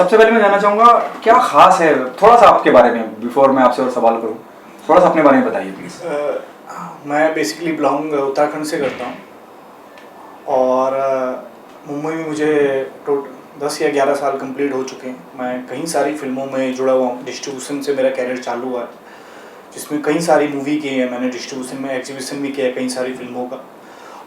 सबसे पहले मैं जानना चाहूँगा क्या खास है, थोड़ा सा आपके बारे में, बिफोर मैं आपसे और सवाल करूँ, थोड़ा सा अपने बारे में बताइए प्लीज़। मैं बेसिकली बिलोंग उत्तराखंड से करता हूँ और मुंबई में मुझे 10 या 11 साल कंप्लीट हो चुके हैं। मैं कई सारी फिल्मों में जुड़ा हुआ हूँ, डिस्ट्रीब्यूशन से मेरा कैरियर चालू हुआ है, जिसमें कई सारी मूवी की है मैंने, डिस्ट्रीब्यूशन में एग्जीबिशन भी किया है कई सारी फिल्मों का।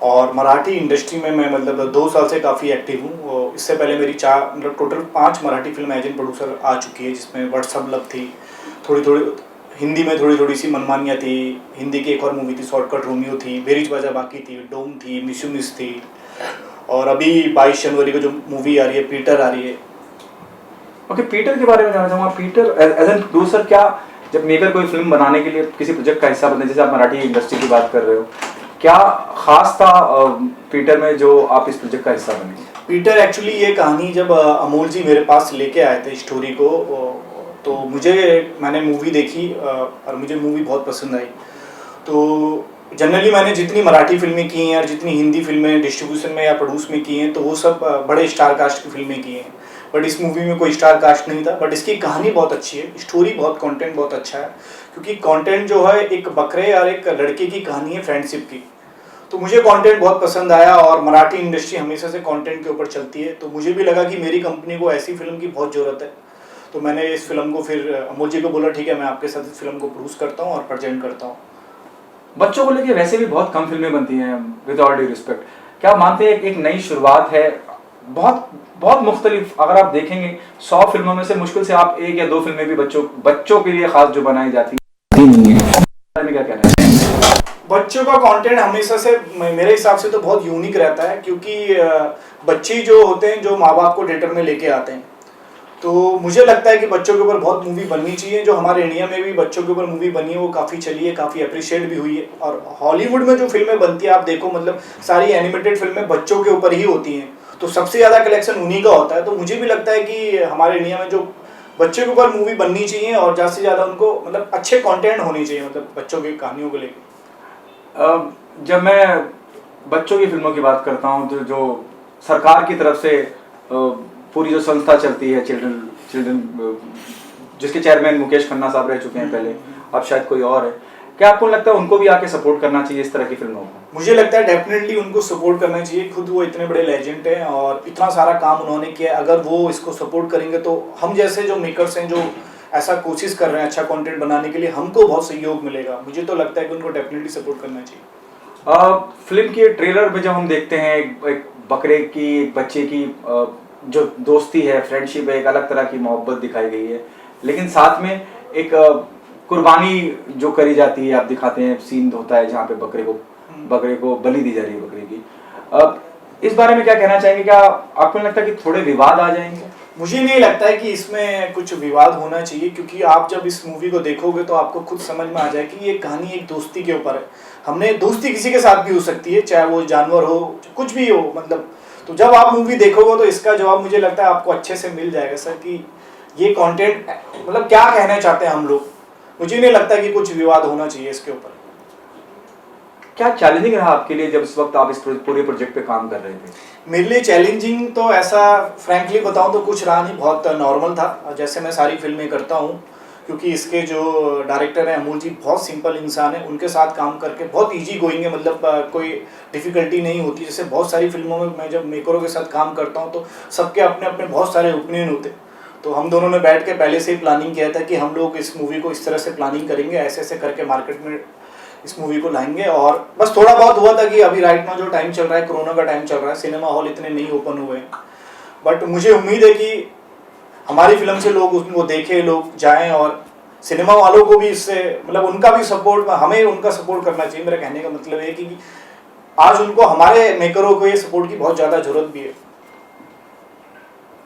और मराठी इंडस्ट्री में मैं मतलब 2 साल से काफ़ी एक्टिव हूँ। इससे पहले मेरी मतलब total 5 Marathi film as an producer आ चुकी है, जिसमें व्हाट्सअप लव थी, थोड़ी हिंदी में थोड़ी सी मनमानियाँ थी, हिंदी की एक और मूवी थी शॉर्टकट रोमियो थी, बेरीज बाजा बाकी थी, डोम थी, मिसू मिस थी, और अभी 22 जनवरी को जो मूवी आ रही है पीटर आ रही है। ओके, पीटर के बारे में जानना चाहूँगा। पीटर एज एन प्रोड्यूसर, क्या जब मेकर कोई फिल्म बनाने के लिए किसी प्रोजेक्ट का हिस्सा बनते हैं, जैसे आप मराठी इंडस्ट्री की बात कर रहे हो, क्या खास था पीटर में जो आप इस प्रोजेक्ट का हिस्सा बने? पीटर एक्चुअली ये कहानी जब अमोल जी मेरे पास लेके आए थे स्टोरी को, तो मैंने मूवी देखी और मुझे मूवी बहुत पसंद आई। तो जनरली मैंने जितनी मराठी फिल्में की हैं और जितनी हिंदी फिल्में डिस्ट्रीब्यूशन में या प्रोड्यूस में की हैं, तो वो सब बड़े स्टार कास्ट की फिल्में की हैं। बट इस मूवी में कोई स्टार कास्ट नहीं था, बट इसकी कहानी बहुत अच्छी है, स्टोरी बहुत, कंटेंट बहुत अच्छा है, क्योंकि कंटेंट जो है एक बकरे और एक लड़के की कहानी है फ्रेंडशिप की। तो मुझे कंटेंट बहुत पसंद आया और मराठी इंडस्ट्री हमेशा से कंटेंट के ऊपर चलती है, तो मुझे भी लगा कि मेरी कंपनी को ऐसी फिल्म की बहुत ज़रूरत है। तो मैंने इस फिल्म को फिर अमोल जी को बोला ठीक है मैं आपके साथ इस फिल्म को प्रोड्यूस करता हूँ और प्रेजेंट करता हूँ। बच्चों को लेके वैसे भी बहुत कम फिल्में बनती हैं, विद ऑल ड्यू रिस्पेक्ट। क्या आप मानते हैं एक नई शुरुआत है, बहुत बहुत मुख्तलिफ, अगर आप देखेंगे 100 फिल्मों में से मुश्किल से आप 1 या 2 फिल्में भी बच्चों के लिए खास जो बनाई जाती नहीं है, में क्या कहना है? बच्चों का कंटेंट हमेशा से मेरे हिसाब से तो बहुत यूनिक रहता है, क्योंकि बच्चे जो होते हैं जो माँ बाप को थिएटर में लेके आते हैं, तो मुझे लगता है कि बच्चों के ऊपर बहुत मूवी बननी चाहिए। जो हमारे इंडिया में भी बच्चों के ऊपर मूवी बनी है वो काफ़ी चली है, काफ़ी अप्रिशिएट भी हुई है। और हॉलीवुड में जो फिल्में बनती है आप देखो, मतलब सारी एनिमेटेड फिल्में बच्चों के ऊपर ही होती हैं, तो सबसे ज़्यादा कलेक्शन उन्हीं का होता है। तो मुझे भी लगता है कि हमारे इंडिया में जो बच्चों के ऊपर मूवी बननी चाहिए और ज़्यादा से ज़्यादा उनको मतलब अच्छे कॉन्टेंट होने चाहिए, मतलब बच्चों की कहानियों को लेकर। जब मैं बच्चों की फिल्मों की बात करता हूँ, तो जो सरकार की तरफ से पूरी जो संस्था चलती है चिल्ड्रन जिसके चेयरमैन मुकेश खन्ना साहब रह चुके हैं पहले, अब शायद कोई और है, क्या आपको लगता है उनको भी आके सपोर्ट करना चाहिए इस तरह की फिल्मों को? मुझे लगता है डेफिनेटली उनको सपोर्ट करना चाहिए। खुद वो इतने बड़े लेजेंड हैं और इतना सारा काम उन्होंने किया है, अगर वो इसको सपोर्ट करेंगे तो हम जैसे जो मेकर्स हैं जो ऐसा कोशिश कर रहे हैं अच्छा कंटेंट बनाने के लिए, हमको बहुत सहयोग मिलेगा। मुझे तो लगता है कि उनको डेफिनेटली सपोर्ट करना चाहिए। फिल्म के ट्रेलर में जब हम देखते हैं एक बकरे की, एक बच्चे की जो दोस्ती है, फ्रेंडशिप है, एक अलग तरह की मोहब्बत दिखाई गई है, लेकिन साथ में एक कुर्बानी जो करी जाती है, आप दिखाते हैं सीन होता है जहाँ पे बकरे को बलि दी जा रही है बकरे की। इस बारे में क्या कहना चाहेंगे? क्या आपको नहीं लगता कि थोड़े विवाद आ जाएंगे? मुझे नहीं लगता है कि इसमें कुछ विवाद होना चाहिए, क्योंकि आप जब इस मूवी को देखोगे तो आपको खुद समझ में आ जाए कि ये कहानी एक दोस्ती के ऊपर है। हमने दोस्ती किसी के साथ भी हो सकती है, चाहे वो जानवर हो, कुछ भी हो, मतलब। तो जब आप मूवी देखोगे तो इसका जवाब मुझे लगता है आपको अच्छे से मिल जाएगा सर, कि ये कंटेंट मतलब क्या कहना चाहते हैं हम लोग। मुझे नहीं लगता कि कुछ विवाद होना चाहिए इसके ऊपर। क्या चैलेंजिंग रहा आपके लिए जब इस वक्त आप इस पूरे प्रोजेक्ट पे काम कर रहे थे? मेरे लिए चैलेंजिंग तो ऐसा फ्रैंकली बताऊं तो कुछ रहा नहीं, बहुत नॉर्मल था, जैसे मैं सारी फिल्में करता हूं। क्योंकि इसके जो डायरेक्टर हैं अमोल जी बहुत सिंपल इंसान है, उनके साथ काम करके बहुत इजी गोइंग है, मतलब कोई डिफ़िकल्टी नहीं होती। जैसे बहुत सारी फिल्मों में मैं जब मेकरों के साथ काम करता हूँ तो सबके अपने अपने बहुत सारे ओपिनियन होते हैं। तो हम दोनों ने बैठ के पहले से ही प्लानिंग किया था कि हम लोग इस मूवी को इस तरह से प्लानिंग करेंगे, ऐसे ऐसे करके मार्केट में इस मूवी को लाएंगे। और बस थोड़ा बहुत हुआ था कि अभी राइट में जो टाइम चल रहा है, कोरोना का टाइम चल रहा है, सिनेमा हॉल इतने नहीं ओपन हुए, बट मुझे उम्मीद है कि हमारी फिल्म से लोग उसको देखें, लोग जाएं, और सिनेमा वालों को भी इससे मतलब उनका भी सपोर्ट, हमें उनका सपोर्ट करना चाहिए। मेरा कहने का मतलब है कि आज उनको, हमारे मेकरों को ये सपोर्ट की बहुत ज़्यादा जरूरत भी है।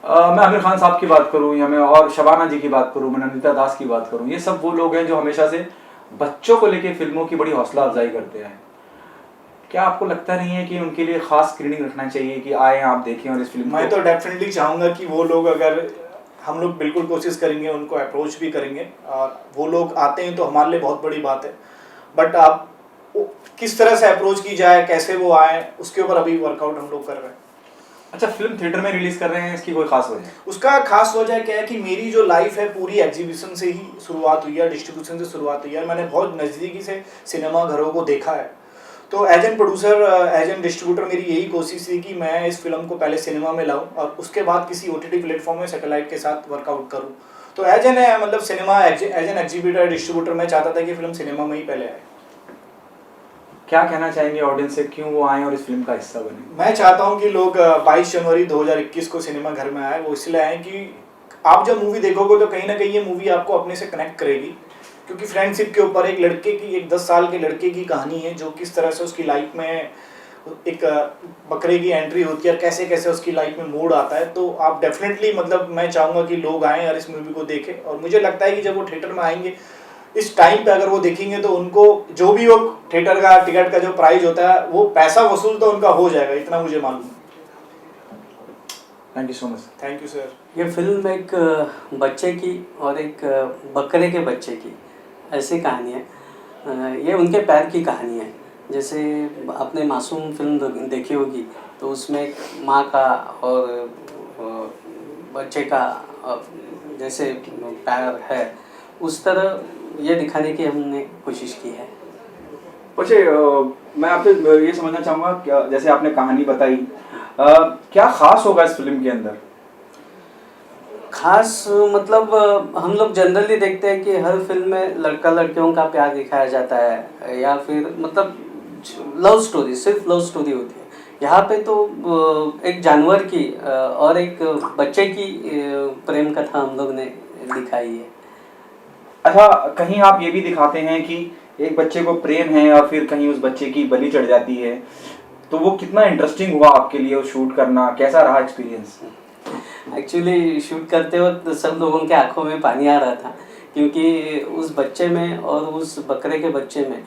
मैं आमिर खान साहब की बात करूं या मैं और शबाना जी की बात करूं, मैं नंदिता दास की बात करूं, ये सब वो लोग हैं जो हमेशा से बच्चों को लेके फिल्मों की बड़ी हौसला अफजाई करते हैं। क्या आपको लगता नहीं है कि उनके लिए खास स्क्रीनिंग रखना चाहिए कि आए आप देखें और इस फिल्म मैं तो डेफिनेटली चाहूँगा कि वो लोग, अगर हम लोग बिल्कुल कोशिश करेंगे, उनको अप्रोच भी करेंगे, और वो लोग आते हैं तो हमारे लिए बहुत बड़ी बात है। बट आप किस तरह से अप्रोच की जाए, कैसे वो आए, उसके ऊपर अभी वर्कआउट हम लोग कर रहे हैं। अच्छा, फिल्म थिएटर में रिलीज कर रहे हैं, इसकी कोई खास वजह? उसका खास वजह क्या है कि मेरी जो लाइफ है पूरी एग्जीबिशन से ही शुरुआत हुई है, डिस्ट्रीब्यूशन से शुरुआत हुई है। मैंने बहुत नज़दीकी से सिनेमा घरों को देखा है। तो as an producer, as an distributor, मेरी यही कोशिश थी कि मैं इस फिल्म को पहले सिनेमा में लाऊं और उसके बाद किसी OTT प्लेटफॉर्म में सैटेलाइट के साथ वर्कआउट करूं। तो एज एन मतलब cinema, as an exhibitor, distributor, मैं चाहता था कि फिल्म सिनेमा में ही पहले आए। क्या कहना चाहेंगे ऑडियंस से, क्यों वो आए और इस फिल्म का हिस्सा बने? मैं चाहता हूं कि लोग 22 जनवरी 2021 को सिनेमा घर में आए। वो इसलिए आए कि आप जब मूवी देखोगे तो कहीं ना कहीं ये मूवी आपको अपने से कनेक्ट करेगी, क्योंकि फ्रेंडशिप के ऊपर एक लड़के की, एक 10 साल के लड़के की कहानी है जो किस तरह से उसकी लाइफ में एक बकरे की एंट्री होती है और कैसे कैसे उसकी लाइफ में मोड़ आता है। तो आप डेफिनेटली, मतलब मैं चाहूँगा कि लोग आएँ और इस मूवी को देखें। और मुझे लगता है कि जब वो थिएटर में आएंगे इस टाइम पे, अगर वो देखेंगे तो उनको जो भी वो थिएटर का टिकट का जो प्राइस होता है वो पैसा वसूल तो उनका हो जाएगा, इतना मुझे मालूम है। Thank you so much. Thank you sir. ये फिल्म एक बच्चे की और एक बकरे के बच्चे की ऐसी कहानी है। ये उनके प्यार की कहानी है। जैसे आपने मासूम फिल्म देखी होगी तो उसमें एक माँ का और बच्चे का जैसे प्यार है, उस तरह ये दिखाने की हमने कोशिश की है। वैसे मैं आपसे ये समझना चाहूँगा, क्या जैसे आपने कहानी बताई, क्या खास होगा इस फिल्म के अंदर? खास मतलब हम लोग जनरली देखते हैं कि हर फिल्म में लड़का लड़कियों का प्यार दिखाया जाता है या फिर मतलब लव स्टोरी, सिर्फ लव स्टोरी होती है। यहाँ पे तो एक जानवर की और एक बच्चे की प्रेम कथा हम लोग ने दिखाई है। अच्छा, कहीं आप ये भी दिखाते हैं कि एक बच्चे को प्रेम है और फिर कहीं उस बच्चे की बलि चढ़ जाती है, तो वो कितना इंटरेस्टिंग हुआ आपके लिए वो शूट करना, कैसा रहा एक्सपीरियंस? एक्चुअली शूट करते वक्त सब लोगों के आंखों में पानी आ रहा था, क्योंकि उस बच्चे में और उस बकरे के बच्चे में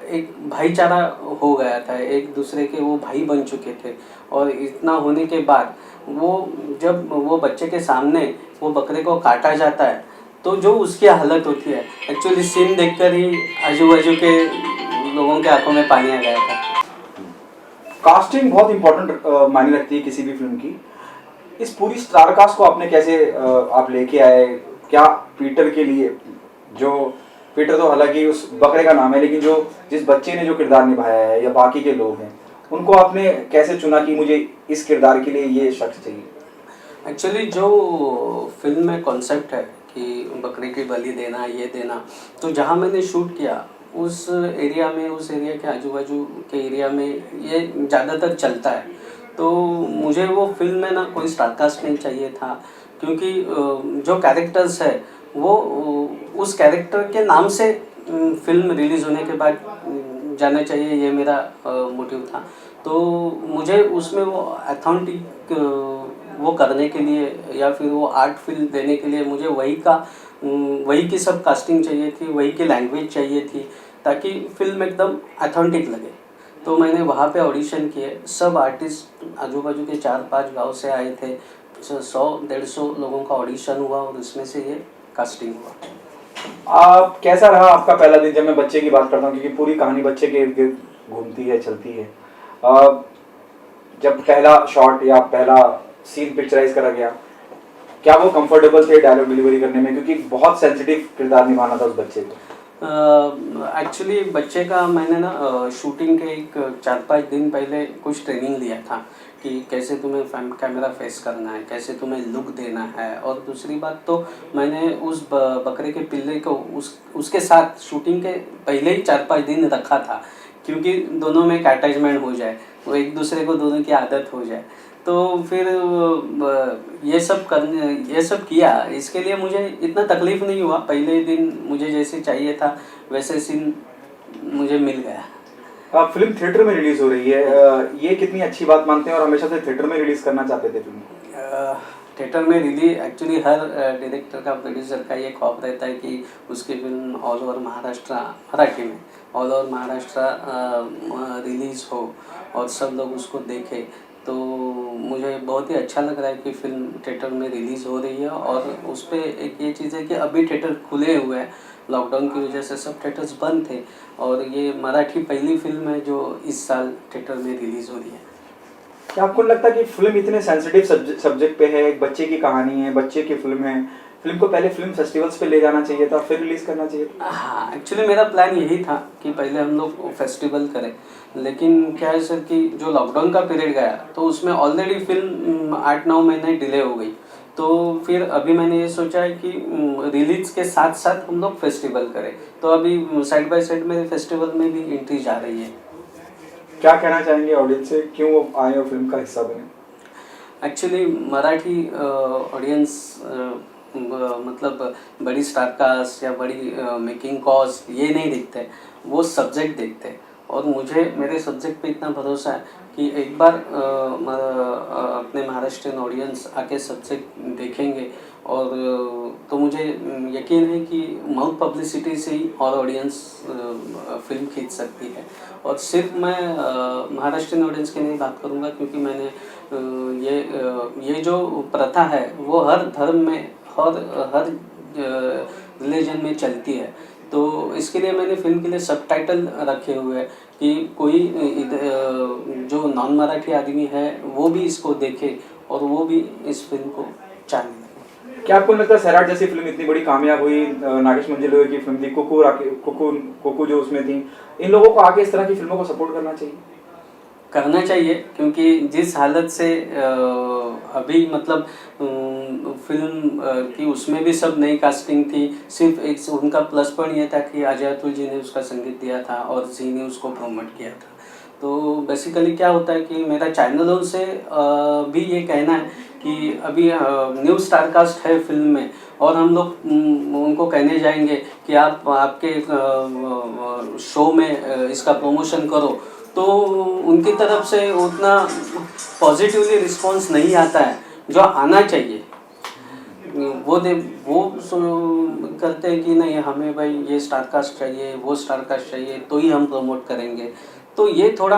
एक भाईचारा हो गया था, एक दूसरे के वो भाई बन चुके थे। और इतना होने के बाद वो जब वो बच्चे के सामने वो बकरे को काटा जाता है तो जो उसकी हालत होती है, एक्चुअली सीन देखकर ही आजू बाजू के लोगों के आंखों में पानी आ गया था। कास्टिंग बहुत इंपॉर्टेंट मायने रखती है किसी भी फिल्म की। इस पूरी स्टार कास्ट को आपने कैसे आप लेके आए? क्या पीटर के लिए, जो पीटर तो हालांकि उस बकरे का नाम है, लेकिन जो जिस बच्चे ने जो किरदार निभाया है या बाकी के लोग हैं, उनको आपने कैसे चुना कि मुझे इस किरदार के लिए ये शख्स चाहिए? एक्चुअली जो फिल्म में कॉन्सेप्ट है कि बकरे की बलि देना, ये देना, तो जहाँ मैंने शूट किया उस एरिया में, उस एरिया के आजू बाजू के एरिया में ये ज़्यादातर चलता है। तो मुझे वो फिल्म में ना कोई स्टारकास्ट नहीं चाहिए था, क्योंकि जो कैरेक्टर्स है वो उस कैरेक्टर के नाम से फिल्म रिलीज़ होने के बाद जाना चाहिए, ये मेरा मोटिव था। तो मुझे उसमें वो अथेंटिक वो करने के लिए या फिर वो आर्ट फील देने के लिए मुझे वही की सब कास्टिंग चाहिए थी, वही की लैंग्वेज चाहिए थी, ताकि फिल्म एकदम अथेंटिक लगे। तो मैंने वहाँ पे ऑडिशन किए। सब आर्टिस्ट आजू बाजू के 4-5 गांव से आए थे। 100-150 लोगों का ऑडिशन हुआ और उसमें से ये कास्टिंग हुआ। आप कैसा रहा आपका पहला दिन? जब मैं बच्चे की बात करता हूँ, क्योंकि पूरी कहानी बच्चे के इर्द गिर्द घूमती है, चलती है। जब पहला शॉट या पहला सीन पिक्चराइज करा गया, क्या वो कंफर्टेबल थे डायलॉग डिलीवरी करने में? क्योंकि बहुत सेंसिटिव किरदार निभाना था उस बच्चे को। एक्चुअली बच्चे का मैंने ना शूटिंग के एक 4-5 दिन पहले कुछ ट्रेनिंग लिया था कि कैसे तुम्हें कैमरा फेस करना है, कैसे तुम्हें लुक देना है। और दूसरी बात तो मैंने उस बकरे के पिल्ले को उसके साथ शूटिंग के पहले ही 4-5 दिन रखा था, क्योंकि दोनों में एक अटैचमेंट हो जाए, वो एक दूसरे को दोनों की आदत हो जाए। तो फिर ये सब किया। इसके लिए मुझे इतना तकलीफ़ नहीं हुआ। पहले दिन मुझे जैसे चाहिए था वैसे सीन मुझे मिल गया। फिल्म थिएटर में रिलीज हो रही है, ये कितनी अच्छी बात मानते हैं और हमेशा से थिएटर में रिलीज करना चाहते थे फिल्म? थिएटर में रिलीज एक्चुअली हर डायरेक्टर का, प्रोड्यूसर का ये ख्वाब रहता है कि उसकी film all over Maharashtra, Marathi में ऑल ओवर महाराष्ट्र रिलीज़ हो और सब लोग उसको देखें। तो मुझे बहुत ही अच्छा लग रहा है कि फ़िल्म थिएटर में रिलीज़ हो रही है। और उस पर एक ये चीज़ है कि अभी थिएटर खुले हुए हैं, लॉकडाउन की वजह से सब थिएटर्स बंद थे, और ये मराठी पहली फिल्म है जो इस साल थिएटर में रिलीज़ हो रही है। क्या आपको नहीं लगता कि फिल्म इतने सेंसिटिव सब्जेक्ट पे है, एक बच्चे की कहानी है, बच्चे की फिल्म है, फिल्म को पहले फिल्म फेस्टिवल्स पे ले जाना चाहिए था, फिर रिलीज करना चाहिए था? हाँ, एक्चुअली मेरा प्लान यही था कि पहले हम लोग फेस्टिवल करें, लेकिन क्या है सर कि जो लॉकडाउन का पीरियड गया तो उसमें ऑलरेडी फिल्म 8-9 महीने डिले हो गई। तो फिर अभी मैंने ये सोचा है कि रिलीज के साथ साथ हम लोग फेस्टिवल करें, तो अभी साइड बाय साइड मेरे फेस्टिवल में भी एंट्री जा रही है। क्या कहना चाहेंगे ऑडियंस से, क्यों वो आए और फिल्म का हिस्सा बने? एक्चुअली मराठी ऑडियंस मतलब बड़ी स्टारकास्ट या बड़ी मेकिंग कॉस्ट ये नहीं देखते, वो सब्जेक्ट देखते हैं। और मुझे मेरे सब्जेक्ट पे इतना भरोसा है कि एक बार अपने महाराष्ट्रियन ऑडियंस आके सब्जेक्ट देखेंगे और तो मुझे यकीन है कि माउथ पब्लिसिटी से ही और ऑडियंस फिल्म खींच सकती है। और सिर्फ मैं महाराष्ट्रियन ऑडियंस की नहीं बात करूँगा, क्योंकि मैंने ये जो प्रथा है वो हर धर्म में और हर रिलीजन में चलती है। तो इसके लिए मैंने फिल्म के लिए सबटाइटल रखे हुए हैं कि कोई जो नॉन मराठी आदमी है वो भी इसको देखे और वो भी इस फिल्म को चाहे। क्या आपको नहीं लगता सैराट जैसी फिल्म इतनी बड़ी कामयाब हुई, नागेश मंजुलेकर की फिल्म थी, कुकू जो उसमें थी, इन लोगों को आगे इस तरह की फिल्मों को सपोर्ट करना चाहिए? क्योंकि जिस हालत से अभी मतलब फिल्म की उसमें भी सब नई कास्टिंग थी, सिर्फ एक उनका प्लस पॉइंट ये था कि अजय अतुल जी ने उसका संगीत दिया था और जी ने उसको प्रमोट किया था। तो बेसिकली क्या होता है कि मेरा चैनलों से भी ये कहना है कि अभी न्यू स्टारकास्ट है फिल्म में और हम लोग उनको कहने जाएंगे कि आप आपके शो में इसका प्रमोशन करो, तो उनकी तरफ से उतना पॉजिटिवली रिस्पांस नहीं आता है जो आना चाहिए। वो करते हैं कि नहीं हमें भाई ये स्टारकास्ट चाहिए, वो स्टारकास्ट चाहिए तो ही हम प्रमोट करेंगे। तो ये थोड़ा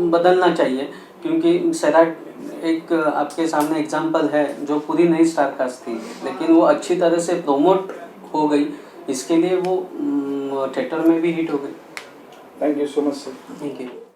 बदलना चाहिए, क्योंकि सैराट एक आपके सामने एग्जांपल है जो पूरी नई स्टारकास्ट थी, लेकिन वो अच्छी तरह से प्रमोट हो गई, इसके लिए वो थिएटर में भी हिट हो गई। Thank you so much sir. Thank you.